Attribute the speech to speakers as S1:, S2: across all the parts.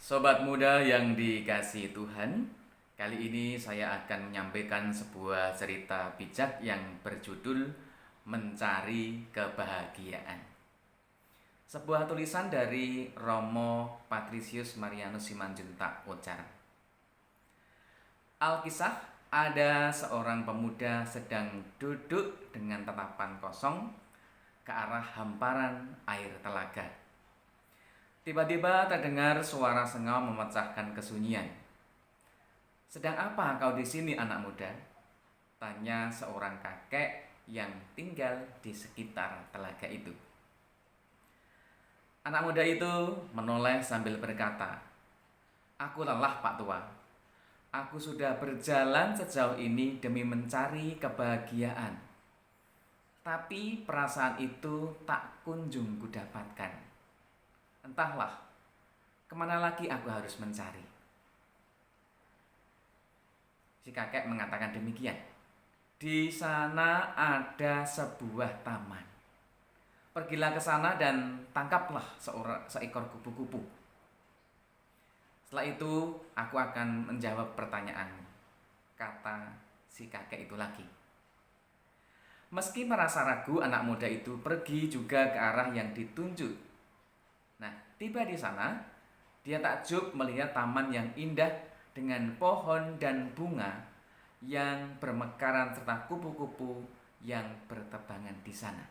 S1: Sobat muda yang dikasihi Tuhan, kali ini saya akan menyampaikan sebuah cerita bijak yang berjudul Mencari Kebahagiaan. Sebuah tulisan dari Romo Patricius Marianus Simanjuntak Ocar. Alkisah, ada seorang pemuda sedang duduk dengan tatapan kosong ke arah hamparan air telaga. Tiba-tiba terdengar suara sengau memecahkan kesunyian. "Sedang apa kau di sini, anak muda?" tanya seorang kakek yang tinggal di sekitar telaga itu. Anak muda itu menoleh sambil berkata, "Aku lelah, Pak Tua. Aku sudah berjalan sejauh ini demi mencari kebahagiaan. Tapi perasaan itu tak kunjung kudapatkan. Entahlah, kemana lagi aku harus mencari?" Si kakek mengatakan demikian. "Di sana ada sebuah taman. Pergilah ke sana dan tangkaplah seekor kupu-kupu. Setelah itu aku akan menjawab pertanyaanmu," kata si kakek itu lagi. Meski merasa ragu, anak muda itu pergi juga ke arah yang ditunjuk. Nah, tiba di sana, dia takjub melihat taman yang indah dengan pohon dan bunga yang bermekaran serta kupu-kupu yang berterbangan di sana.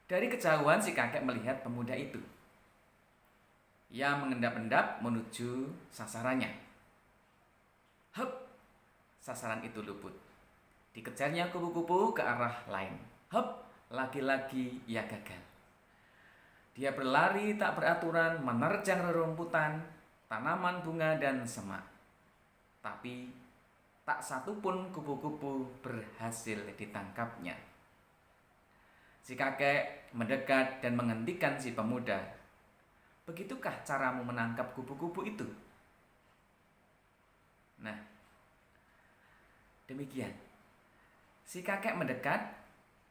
S1: Dari kejauhan si kakek melihat pemuda itu. Ia mengendap-endap menuju sasarannya. Hup, sasaran itu luput. Dikejarnya kupu-kupu ke arah lain. Hup, lagi-lagi ia gagal. Dia berlari tak beraturan menerjang rerumputan, tanaman bunga dan semak. Tapi tak satupun kupu-kupu berhasil ditangkapnya. Si kakek mendekat dan menghentikan si pemuda. "Begitukah caramu menangkap kupu-kupu itu?" Nah, demikian. Si kakek mendekat,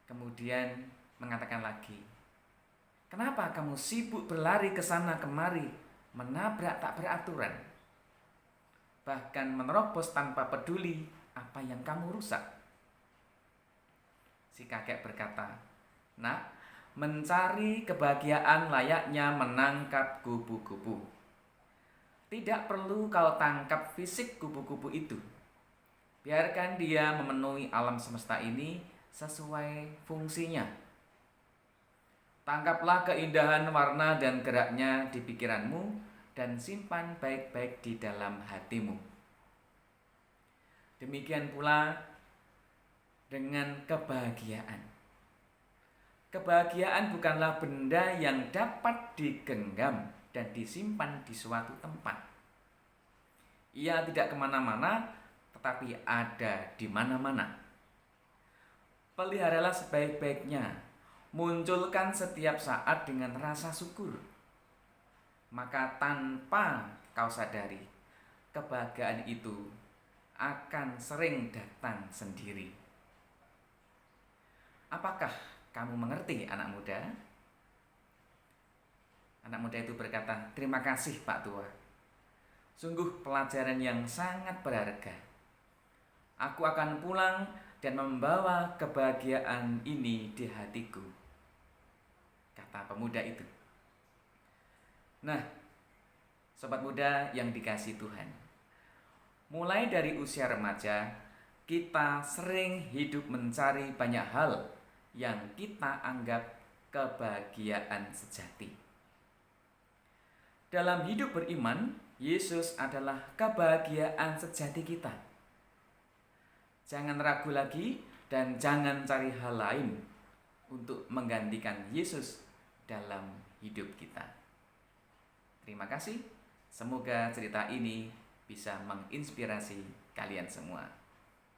S1: kemudian mengatakan lagi, "Kenapa kamu sibuk berlari ke sana kemari, menabrak tak beraturan? Bahkan menerobos tanpa peduli apa yang kamu rusak?" Si kakek berkata, "Nak, mencari kebahagiaan layaknya menangkap kupu-kupu. Tidak perlu kau tangkap fisik kupu-kupu itu. Biarkan dia memenuhi alam semesta ini sesuai fungsinya. Tangkaplah keindahan warna dan geraknya di pikiranmu dan simpan baik-baik di dalam hatimu. Demikian pula dengan kebahagiaan. Kebahagiaan bukanlah benda yang dapat digenggam dan disimpan di suatu tempat. Ia tidak kemana-mana, tetapi ada di mana-mana. Peliharalah sebaik-baiknya, munculkan setiap saat dengan rasa syukur. Maka tanpa kau sadari, kebahagiaan itu akan sering datang sendiri. Apakah kamu mengerti, anak muda?" Anak muda itu berkata, "Terima kasih, Pak Tua. Sungguh pelajaran yang sangat berharga. Aku akan pulang dan membawa kebahagiaan ini di hatiku," kata pemuda itu. Nah, sobat muda yang dikasihi Tuhan, mulai dari usia remaja, kita sering hidup mencari banyak hal yang kita anggap kebahagiaan sejati. Dalam hidup beriman, Yesus adalah kebahagiaan sejati kita. Jangan ragu lagi dan jangan cari hal lain untuk menggantikan Yesus dalam hidup kita. Terima kasih. Semoga cerita ini bisa menginspirasi kalian semua.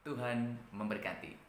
S1: Tuhan memberkati.